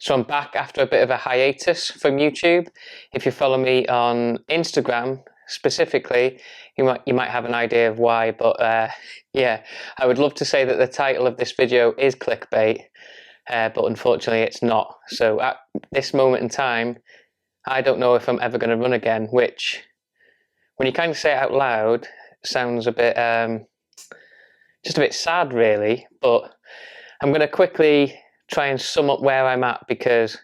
So I'm back after a bit of a hiatus from YouTube. If you follow me on Instagram specifically, you might have an idea of why, but yeah, I would love to say that the title of this video is clickbait, but unfortunately it's not. So at this moment in time, I don't know if I'm ever going to run again, which, when you kind of say it out loud, sounds a bit, just a bit sad really, but I'm going to quickly try and sum up where I'm at, because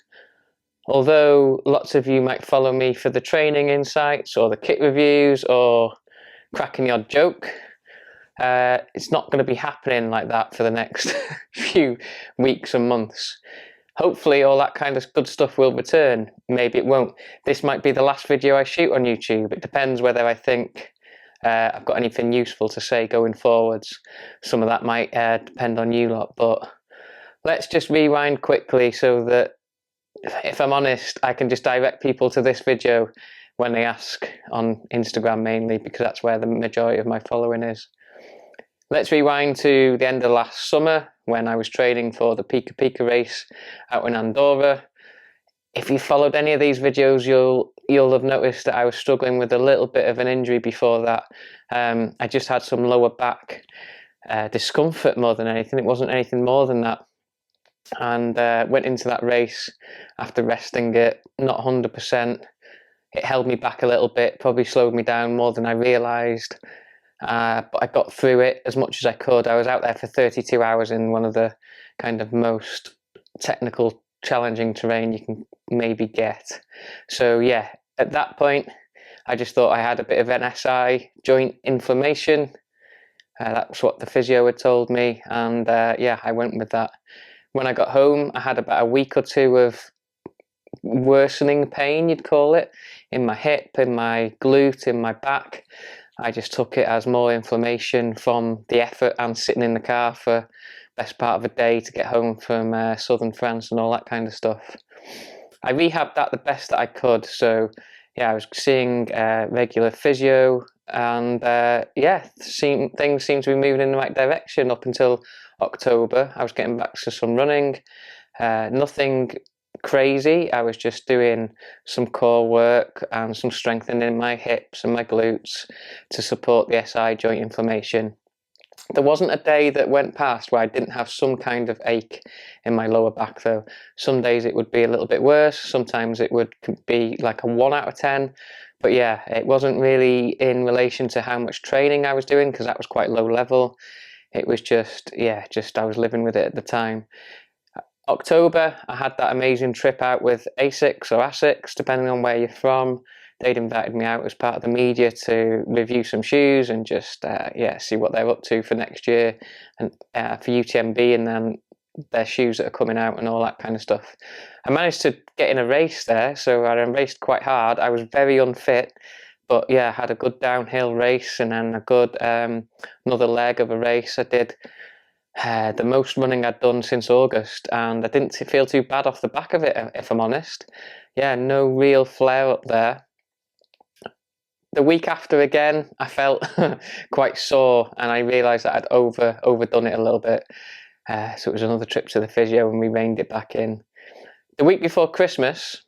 although lots of you might follow me for the training insights or the kit reviews or cracking the odd joke, it's not going to be happening like that for the next few weeks and months. Hopefully all that kind of good stuff will return. Maybe it won't. This might be the last video I shoot on YouTube. It depends whether I think I've got anything useful to say going forwards. Some of that might depend on you lot, but let's just rewind quickly so that, if I'm honest, I can just direct people to this video when they ask on Instagram mainly, because that's where the majority of my following is. Let's rewind to the end of last summer when I was training for the Pika Pika race out in Andorra. If you followed any of these videos, you'll have noticed that I was struggling with a little bit of an injury before that. I just had some lower back discomfort more than anything. It wasn't anything more than that. And went into that race after resting it, not 100%. It held me back a little bit, probably slowed me down more than I realised. But I got through it as much as I could. I was out there for 32 hours in one of the kind of most technical, challenging terrain you can maybe get. So yeah, at that point, I just thought I had a bit of an SI joint inflammation. That's what the physio had told me, and yeah, I went with that. When I got home, I had about a week or two of worsening pain, you'd call it, in my hip, in my glute, in my back. I just took it as more inflammation from the effort and sitting in the car for best part of a day to get home from southern France and all that kind of stuff. I rehabbed that the best that I could. So yeah, I was seeing regular physio, and yeah, things seemed to be moving in the right direction up until October. I was getting back to some running, nothing crazy. I was just doing some core work and some strengthening my hips and my glutes to support the SI joint inflammation. There wasn't a day that went past where I didn't have some kind of ache in my lower back though. Some days it would be a little bit worse, sometimes it would be like a 1 out of 10. But yeah, it wasn't really in relation to how much training I was doing, because that was quite low level. It was just, yeah, I was living with it at the time. October, I had that amazing trip out with ASICS or ASICS, depending on where you're from. They'd invited me out as part of the media to review some shoes and just, yeah, see what they're up to for next year, and for UTMB, and then their shoes that are coming out and all that kind of stuff. I managed to get in a race there, so I raced quite hard. I was very unfit, but yeah, I had a good downhill race, and then a good another leg of a race. I did the most running I'd done since August, and I didn't feel too bad off the back of it, if I'm honest. Yeah, no real flare up there. The week after again, I felt quite sore, and I realised that I'd overdone it a little bit. So it was another trip to the physio, and we reined it back in. The week before Christmas,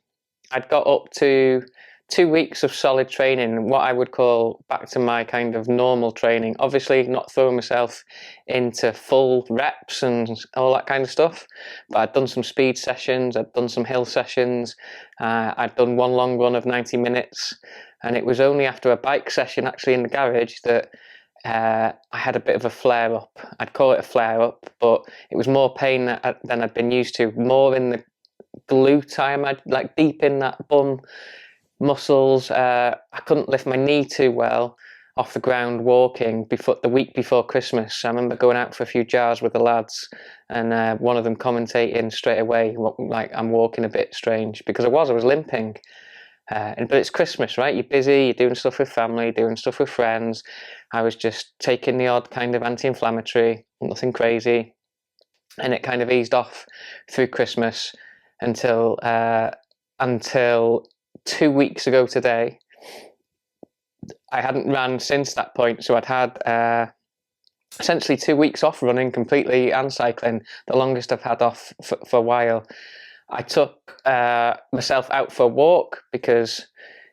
I'd got up to 2 weeks of solid training, what I would call back to my kind of normal training. Obviously not throwing myself into full reps and all that kind of stuff, but I'd done some speed sessions, I'd done some hill sessions, I'd done one long run of 90 minutes, and it was only after a bike session actually in the garage that I had a bit of a flare up. I'd call it a flare up, but it was more pain than I'd been used to, more in the glute, I imagine, like deep in that bum muscles. I couldn't lift my knee too well off the ground walking the week before Christmas. I remember going out for a few jars with the lads, and one of them commentating straight away, like I'm walking a bit strange, because I was limping. But it's Christmas, right? You're busy, you're doing stuff with family, doing stuff with friends. I was just taking the odd kind of anti-inflammatory, nothing crazy, and it kind of eased off through Christmas until 2 weeks ago today. I hadn't ran since that point, so I'd had essentially 2 weeks off running completely and cycling, the longest I've had off for a while. I took myself out for a walk because,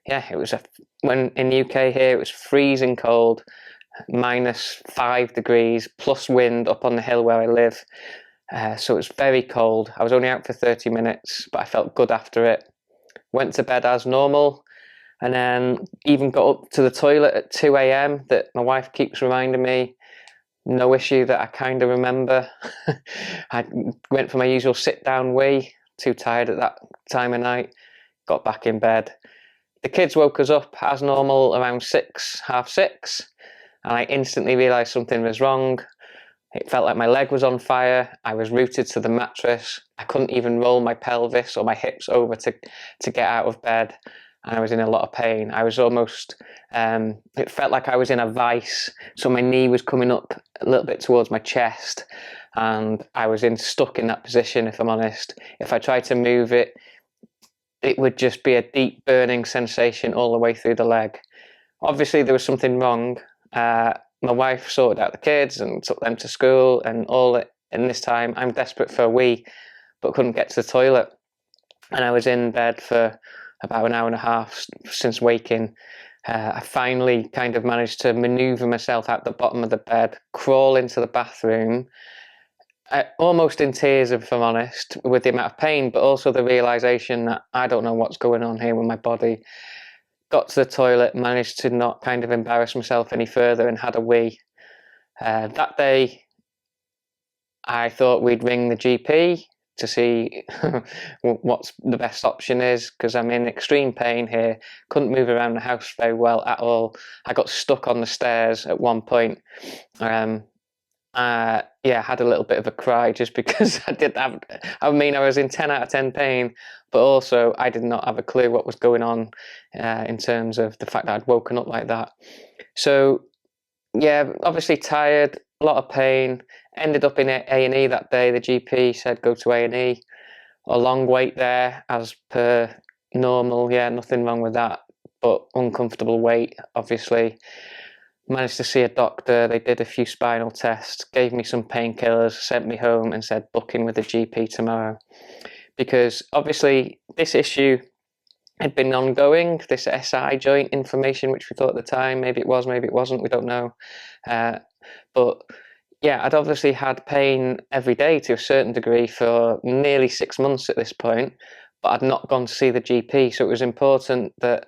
yeah, it was when in the UK here it was freezing cold, -5 degrees, plus wind up on the hill where I live. So it was very cold. I was only out for 30 minutes, but I felt good after it. Went to bed as normal, and then even got up to the toilet at 2 a.m. that my wife keeps reminding me. No issue that I kind of remember. I went for my usual sit-down wee, too tired at that time of night, got back in bed. The kids woke us up as normal around 6, half 6, and I instantly realised something was wrong. It felt like my leg was on fire. I was rooted to the mattress. I couldn't even roll my pelvis or my hips over to get out of bed. And I was in a lot of pain. I was almost, it felt like I was in a vice. So my knee was coming up a little bit towards my chest. And I was stuck in that position, if I'm honest. If I tried to move it, it would just be a deep burning sensation all the way through the leg. Obviously, there was something wrong. My wife sorted out the kids and took them to school and all. In this time, I'm desperate for a wee, but couldn't get to the toilet. And I was in bed for about an hour and a half since waking. I finally kind of managed to maneuver myself out the bottom of the bed, crawl into the bathroom, almost in tears, if I'm honest, with the amount of pain, but also the realization that I don't know what's going on here with my body. Got to the toilet, managed to not kind of embarrass myself any further, and had a wee. That day, I thought we'd ring the GP to see what's the best option is, because I'm in extreme pain here. Couldn't move around the house very well at all. I got stuck on the stairs at one point. Yeah, I had a little bit of a cry just because I was in 10 out of 10 pain, but also I did not have a clue what was going on in terms of the fact that I'd woken up like that. So, yeah, obviously tired, a lot of pain, ended up in A&E that day. The GP said go to A&E. A long wait there as per normal, yeah, nothing wrong with that, but uncomfortable wait, obviously. Managed to see a doctor. They did a few spinal tests, gave me some painkillers, sent me home and said book in with the GP tomorrow. Because obviously this issue had been ongoing, this SI joint inflammation, which we thought at the time, maybe it was, maybe it wasn't, we don't know. But yeah, I'd obviously had pain every day to a certain degree for nearly 6 months at this point, but I'd not gone to see the GP. So it was important that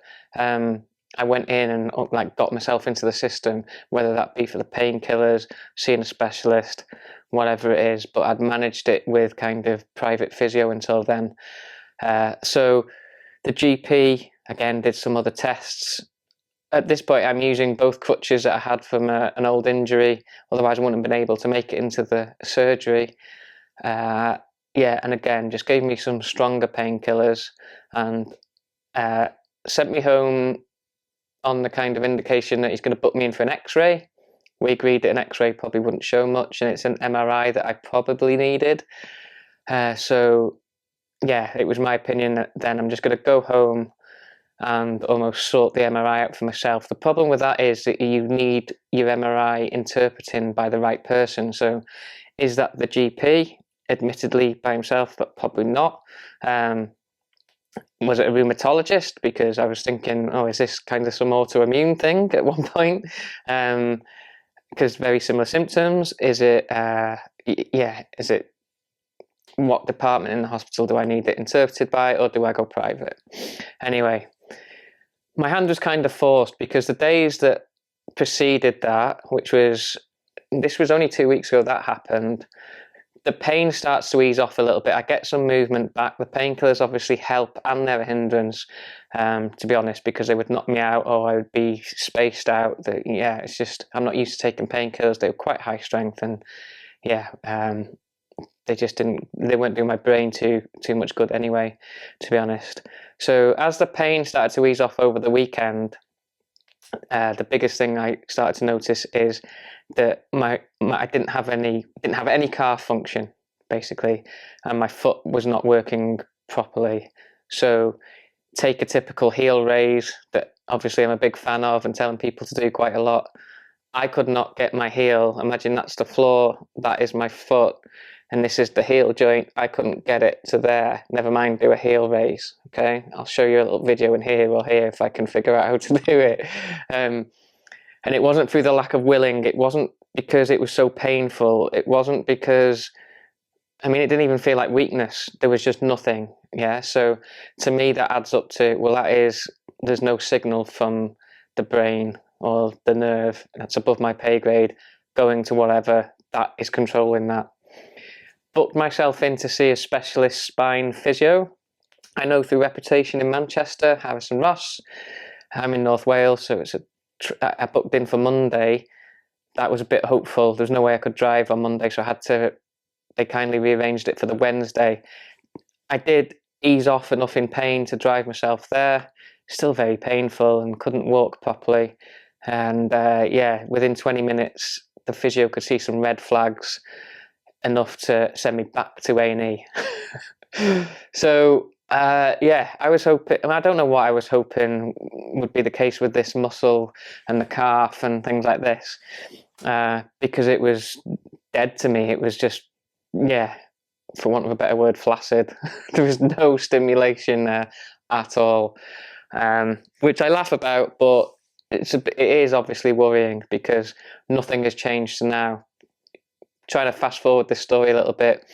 I went in and got myself into the system, whether that be for the painkillers, seeing a specialist, whatever it is. But I'd managed it with kind of private physio until then. So the GP again did some other tests. At this point, I'm using both crutches that I had from an old injury. Otherwise, I wouldn't have been able to make it into the surgery. Yeah, and again, just gave me some stronger painkillers and sent me home on the kind of indication that he's going to book me in for an X-ray. We agreed that an X-ray probably wouldn't show much, and it's an MRI that I probably needed. So, yeah, it was my opinion that then I'm just going to go home and almost sort the MRI out for myself. The problem with that is that you need your MRI interpreting by the right person. So, is that the GP? Admittedly by himself, but probably not. Was it a rheumatologist? Because I was thinking, oh, is this kind of some autoimmune thing at one point? Because very similar symptoms. Is it, is it what department in the hospital do I need it interpreted by, or do I go private? Anyway, my hand was kind of forced because the days that preceded that, this was only 2 weeks ago that happened, the pain starts to ease off a little bit. I get some movement back. The painkillers obviously help, and they're a hindrance, to be honest, because they would knock me out or I would be spaced out. It's just, I'm not used to taking painkillers. They were quite high strength, and they weren't doing my brain too much good anyway, to be honest. So as the pain started to ease off over the weekend, the biggest thing I started to notice is that I didn't have any calf function, basically, and my foot was not working properly. So take a typical heel raise that obviously I'm a big fan of and telling people to do quite a lot. I could not get my heel, imagine that's the floor, that is my foot, and this is the heel joint. I couldn't get it to there, never mind do a heel raise. Okay, I'll show you a little video in here or here if I can figure out how to do it. And it wasn't through the lack of willing, it wasn't because it was so painful, it wasn't because, I mean, it didn't even feel like weakness, there was just nothing. Yeah, so to me that adds up to, well, that is, there's no signal from the brain or the nerve that's above my pay grade going to whatever that is controlling that. Booked myself in to see a specialist spine physio. I know through reputation in Manchester, Harrison Ross. I'm in North Wales, so I booked in for Monday. That was a bit hopeful. There's no way I could drive on Monday, so they kindly rearranged it for the Wednesday. I did ease off enough in pain to drive myself there. Still very painful and couldn't walk properly. And yeah, within 20 minutes, the physio could see some red flags, enough to send me back to A&E. So yeah, I was hoping, I don't know what I was hoping would be the case with this muscle and the calf and things like this, because it was dead to me. It was just, yeah, for want of a better word, flaccid. There was no stimulation there at all, which I laugh about, but it is obviously worrying because nothing has changed now. Trying to fast forward this story a little bit,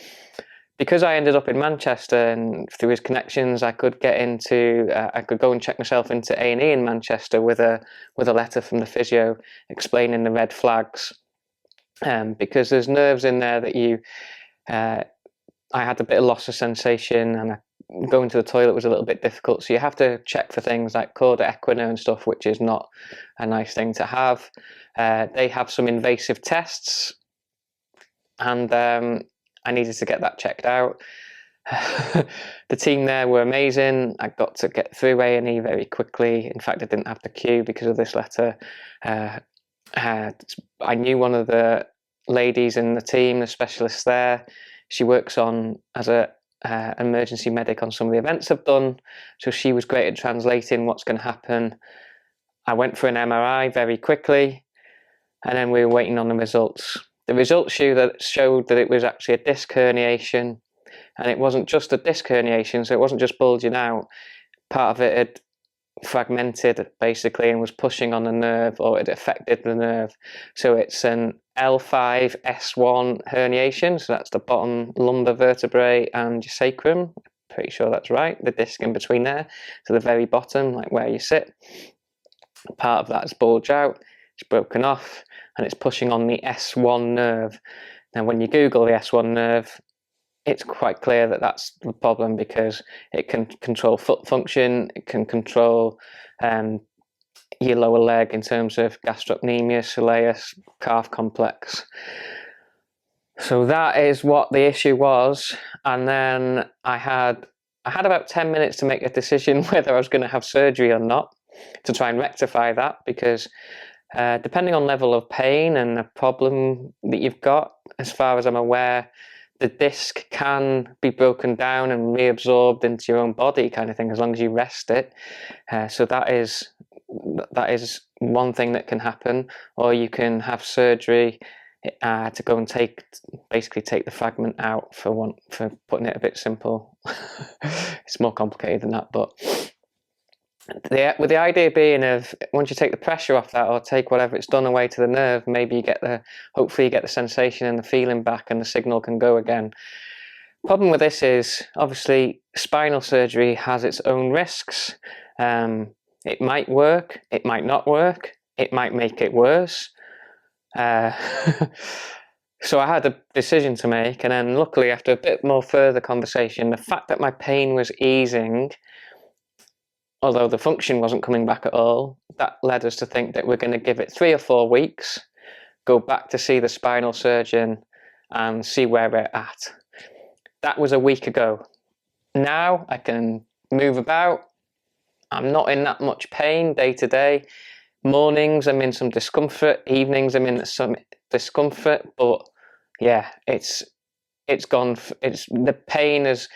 because I ended up in Manchester, and through his connections, I could get into, I could go and check myself into A&E in Manchester with a letter from the physio explaining the red flags, because there's nerves in there that you, I had a bit of loss of sensation, and going to the toilet was a little bit difficult. So you have to check for things like cauda equina and stuff, which is not a nice thing to have. They have some invasive tests, and I needed to get that checked out. The team there were amazing. I got to get through A&E very quickly. In fact, I didn't have to queue because of this letter. I knew one of the ladies in the team, the specialist there. She works as an emergency medic on some of the events I've done. So she was great at translating what's going to happen. I went for an MRI very quickly, and then we were waiting on the results. The results showed that it was actually a disc herniation, and it wasn't just a disc herniation, so it wasn't just bulging out. Part of it had fragmented basically and was pushing on the nerve, or it affected the nerve. So it's an L5-S1 herniation, so that's the bottom lumbar vertebrae and your sacrum. Pretty sure that's right, the disc in between there, to the very bottom, like where you sit. Part of that is bulged out, it's broken off, and it's pushing on the S1 nerve. Now, when you Google the S1 nerve, it's quite clear that that's the problem, because it can control foot function, it can control your lower leg in terms of gastrocnemius, soleus, calf complex. So that is what the issue was. And then I had about 10 minutes to make a decision whether I was going to have surgery or not, to try and rectify that, because depending on level of pain and the problem that you've got, as far as I'm aware, the disc can be broken down and reabsorbed into your own body, kind of thing, as long as you rest it. So that is one thing that can happen. Or you can have surgery to go and basically take the fragment out, for putting it a bit simple. It's more complicated than that, but with the idea being of, once you take the pressure off that, or take whatever it's done away to the nerve, maybe hopefully you get the sensation and the feeling back, and the signal can go again. Problem with this is, obviously, spinal surgery has its own risks. It might work, it might not work, it might make it worse. So I had a decision to make, and then luckily, after a bit more further conversation, the fact that my pain was easing, although the function wasn't coming back at all, that led us to think that we're going to give it 3 or 4 weeks, go back to see the spinal surgeon and see where we're at. That was a week ago. Now I can move about. I'm not in that much pain day to day. Mornings I'm in some discomfort, evenings I'm in some discomfort, but yeah, it's gone. The pain has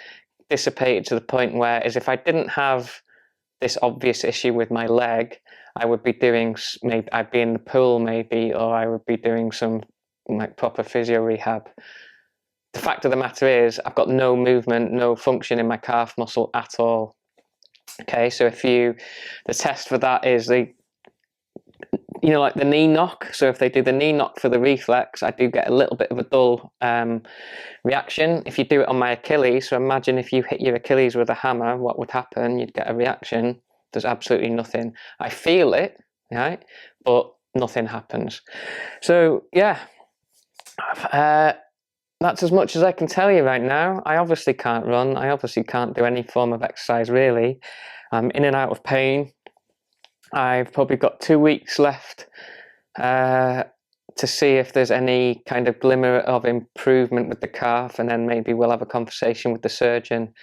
dissipated to the point where, as if I didn't have this obvious issue with my leg, I would be doing, maybe I'd be in the pool maybe, or I would be doing some like proper physio rehab. the fact of the matter is I've got no movement, no function in my calf muscle at all. Okay, so the test for that is like the knee knock. So if they do the knee knock for the reflex, I do get a little bit of a dull reaction. If you do it on my Achilles, so imagine if you hit your Achilles with a hammer, what would happen? You'd get a reaction. There's absolutely nothing. I feel it, right, but nothing happens. So yeah, that's as much as I can tell you right now. I obviously can't run. I obviously can't do any form of exercise really. I'm in and out of pain. I've probably got 2 weeks left to see if there's any kind of glimmer of improvement with the calf, and then maybe we'll have a conversation with the surgeon.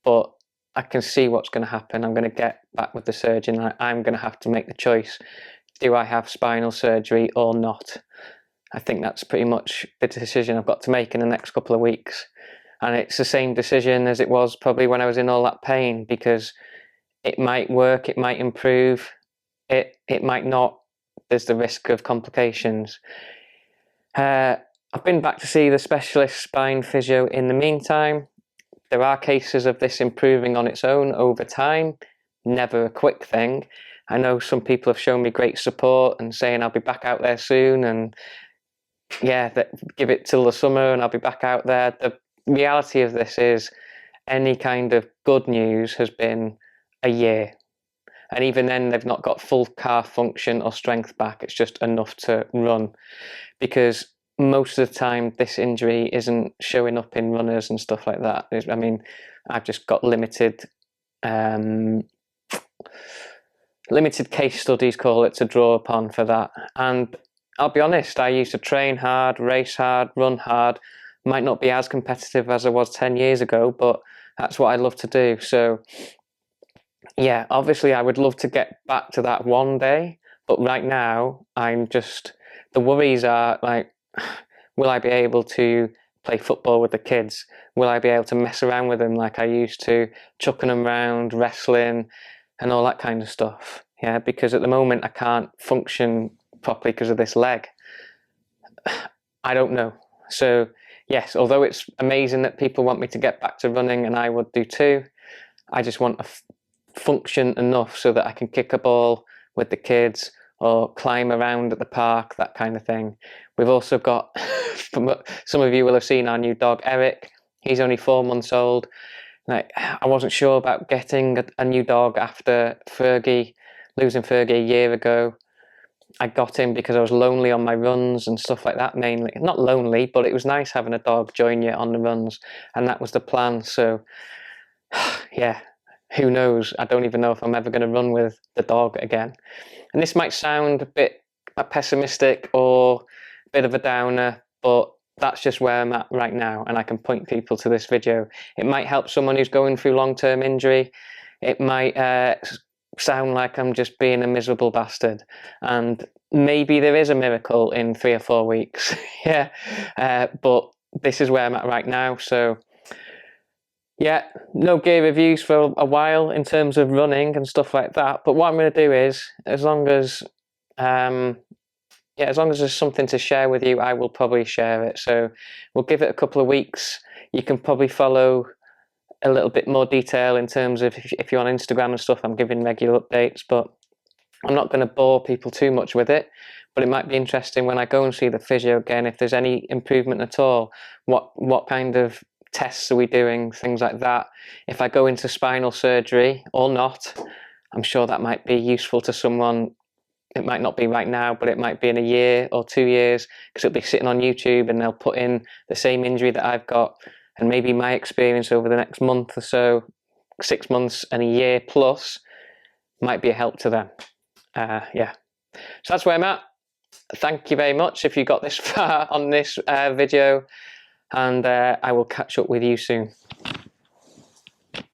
But I can see what's going to happen. I'm going to get back with the surgeon. I'm going to have to make the choice. Do I have spinal surgery or not? I think that's pretty much the decision I've got to make in the next couple of weeks. And it's the same decision as it was probably when I was in all that pain, because it might work, it might improve, it might not. There's the risk of complications. I've been back to see the specialist spine physio in the meantime. There are cases of this improving on its own over time, never a quick thing. I know some people have shown me great support and saying I'll be back out there soon, and yeah, give it till the summer and I'll be back out there. The reality of this is any kind of good news has been a year. And even then, they've not got full calf function or strength back. It's just enough to run. Because most of the time, this injury isn't showing up in runners and stuff like that. I mean, I've just got limited case studies, call it, to draw upon for that. And I'll be honest, I used to train hard, race hard, run hard. Might not be as competitive as I was 10 years ago, but that's what I love to do. So yeah, obviously I would love to get back to that one day, but right now the worries are like, will I be able to play football with the kids? Will I be able to mess around with them like I used to, chucking them around, wrestling and all that kind of stuff? Yeah, because at the moment I can't function properly because of this leg. I don't know. So yes, although it's amazing that people want me to get back to running, and I would do too, I just want to function enough so that I can kick a ball with the kids or climb around at the park, that kind of thing. We've also got, some of you will have seen our new dog, Eric. He's only 4 months old. Like, I wasn't sure about getting a new dog after losing Fergie a year ago. I got him because I was lonely on my runs and stuff like that, mainly. Not lonely, but it was nice having a dog join you on the runs, and that was the plan. So yeah, who knows? I don't even know if I'm ever going to run with the dog again. And this might sound a bit pessimistic or a bit of a downer, but that's just where I'm at right now, and I can point people to this video. It might help someone who's going through long-term injury. It might sound like I'm just being a miserable bastard, and maybe there is a miracle in 3 or 4 weeks. Yeah, but this is where I'm at right now. So yeah, no gear reviews for a while in terms of running and stuff like that. But what I'm going to do is, as long as there's something to share with you, I will probably share it. So we'll give it a couple of weeks. You can probably follow a little bit more detail in terms of if you're on Instagram and stuff. I'm giving regular updates, but I'm not going to bore people too much with it. But it might be interesting when I go and see the physio again, if there's any improvement at all. What kind of tests are we doing, things like that. If I go into spinal surgery or not, I'm sure that might be useful to someone. It might not be right now, but it might be in a year or 2 years, because it'll be sitting on YouTube and they'll put in the same injury that I've got, and maybe my experience over the next month or so, 6 months and a year plus, might be a help to them. Yeah, so that's where I'm at. Thank you very much if you got this far on this video, and I will catch up with you soon.